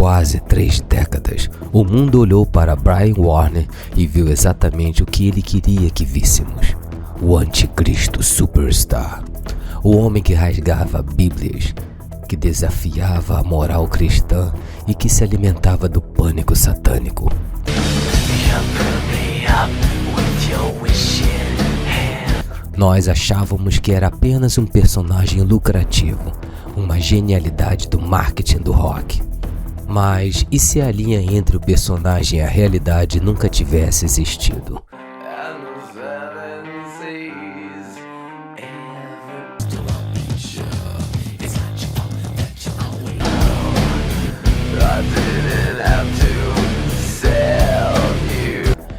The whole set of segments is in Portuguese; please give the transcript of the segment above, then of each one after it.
quase 3 décadas, o mundo olhou para Brian Warner e viu exatamente o que ele queria que víssemos: o anticristo superstar, o homem que rasgava bíblias, que desafiava a moral cristã e que se alimentava do pânico satânico. Nós achávamos que era apenas um personagem lucrativo, uma genialidade do marketing do rock. Mas e se a linha entre o personagem e a realidade nunca tivesse existido?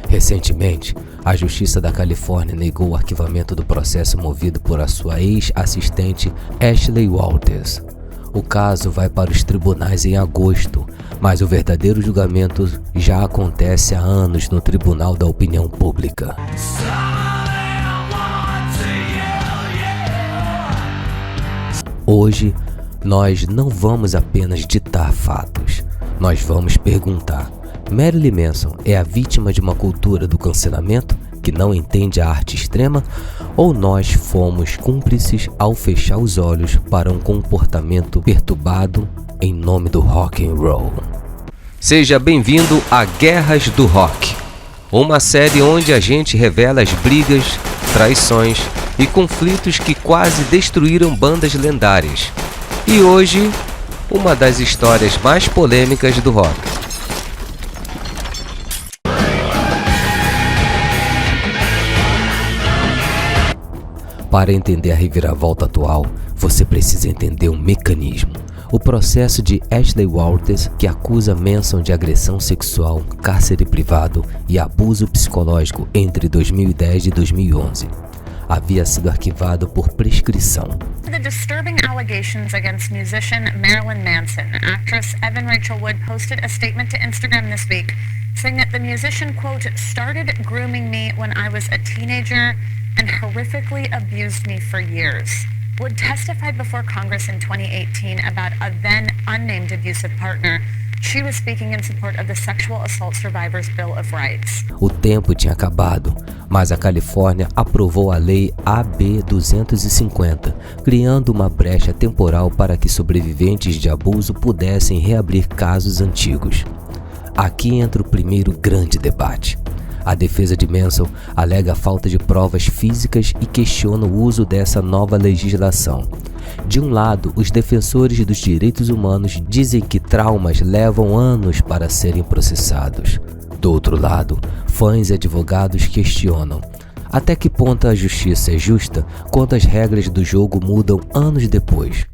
Recentemente, a Justiça da Califórnia negou o arquivamento do processo movido por a sua ex-assistente Ashley Walters. O caso vai para os tribunais em agosto, mas o verdadeiro julgamento já acontece há anos no Tribunal da Opinião Pública. Hoje, nós não vamos apenas ditar fatos, nós vamos perguntar: Marilyn Manson é a vítima de uma cultura do cancelamento que não entende a arte extrema, ou nós fomos cúmplices ao fechar os olhos para um comportamento perturbado em nome do rock and roll? Seja bem-vindo a Guerras do Rock, uma série onde a gente revela as brigas, traições e conflitos que quase destruíram bandas lendárias. E hoje, uma das histórias mais polêmicas do rock. Para entender a reviravolta atual, você precisa entender o mecanismo. O processo de Ashley Walters, que acusa Manson de agressão sexual, cárcere privado e abuso psicológico entre 2010 e 2011, havia sido arquivado por prescrição. The disturbing allegations against musician Marilyn Manson, actress Evan Rachel Wood posted a statement to Instagram this week saying that the musician, quote, started grooming me when I was a teenager and horrifically abused me for years. Wood testified before Congress in 2018 about a then unnamed abusive partner. She was speaking in support of the Sexual Assault Survivors Bill of Rights. O tempo tinha acabado, mas a Califórnia aprovou a Lei AB 250, criando uma brecha temporal para que sobreviventes de abuso pudessem reabrir casos antigos. Aqui entra o primeiro grande debate. A defesa de Manson alega a falta de provas físicas e questiona o uso dessa nova legislação. De um lado, os defensores dos direitos humanos dizem que traumas levam anos para serem processados. Do outro lado, fãs e advogados questionam: até que ponto a justiça é justa quando as regras do jogo mudam anos depois?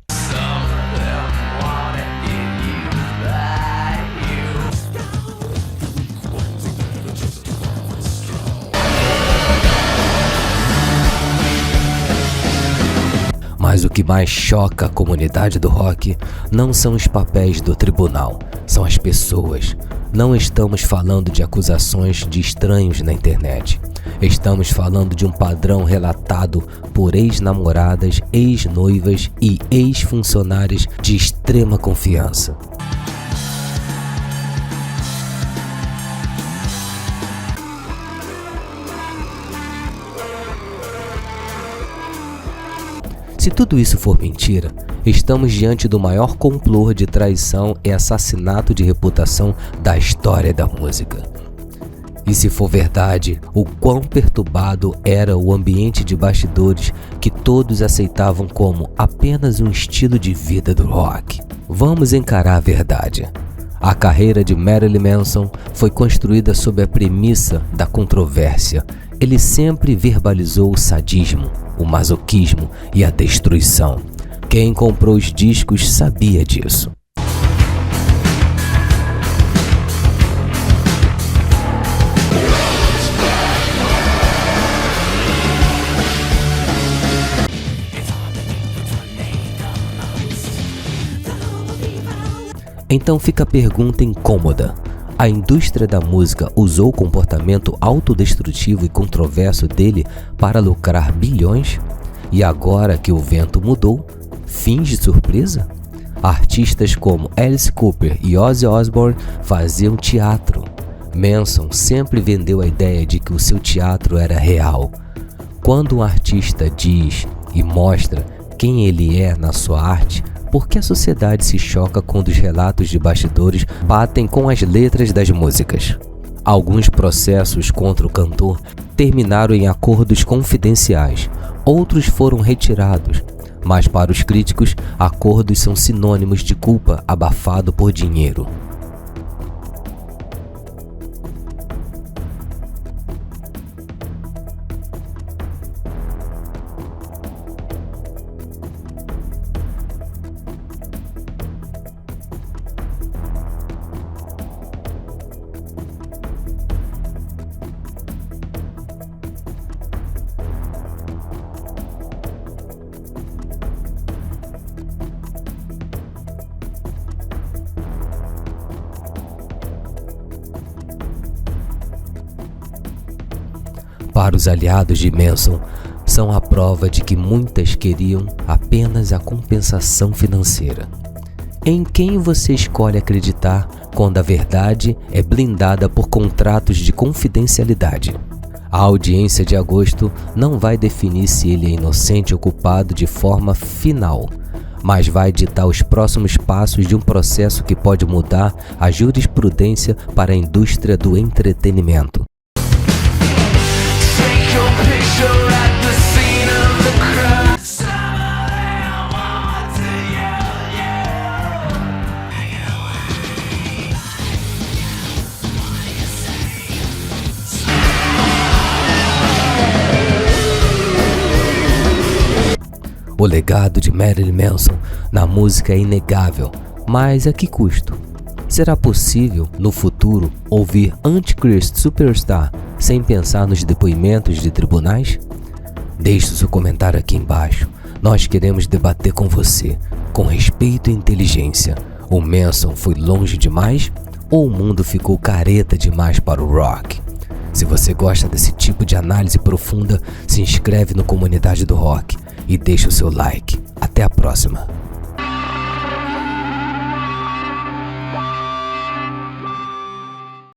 Mas o que mais choca a comunidade do rock não são os papéis do tribunal, são as pessoas. Não estamos falando de acusações de estranhos na internet. Estamos falando de um padrão relatado por ex-namoradas, ex-noivas e ex-funcionárias de extrema confiança. Se tudo isso for mentira, estamos diante do maior complô de traição e assassinato de reputação da história da música. E se for verdade, o quão perturbado era o ambiente de bastidores que todos aceitavam como apenas um estilo de vida do rock. Vamos encarar a verdade. A carreira de Marilyn Manson foi construída sob a premissa da controvérsia. Ele sempre verbalizou o sadismo, o masoquismo e a destruição. Quem comprou os discos sabia disso. Então fica a pergunta incômoda. A indústria da música usou o comportamento autodestrutivo e controverso dele para lucrar bilhões? E agora que o vento mudou, finge surpresa? Artistas como Alice Cooper e Ozzy Osbourne faziam teatro. Manson sempre vendeu a ideia de que o seu teatro era real. Quando um artista diz e mostra quem ele é na sua arte, por que a sociedade se choca quando os relatos de bastidores batem com as letras das músicas? Alguns processos contra o cantor terminaram em acordos confidenciais, outros foram retirados, mas para os críticos, acordos são sinônimos de culpa abafado por dinheiro. Para os aliados de Manson, são a prova de que muitas queriam apenas a compensação financeira. Em quem você escolhe acreditar quando a verdade é blindada por contratos de confidencialidade? A audiência de agosto não vai definir se ele é inocente ou culpado de forma final, mas vai ditar os próximos passos de um processo que pode mudar a jurisprudência para a indústria do entretenimento. O legado de Marilyn Manson na música é inegável, mas a que custo? Será possível, no futuro, ouvir Antichrist Superstar sem pensar nos depoimentos de tribunais? Deixe seu comentário aqui embaixo. Nós queremos debater com você, com respeito e inteligência. O Manson foi longe demais ou o mundo ficou careta demais para o rock? Se você gosta desse tipo de análise profunda, se inscreve no Comunidade do Rock e deixa o seu like. Até a próxima.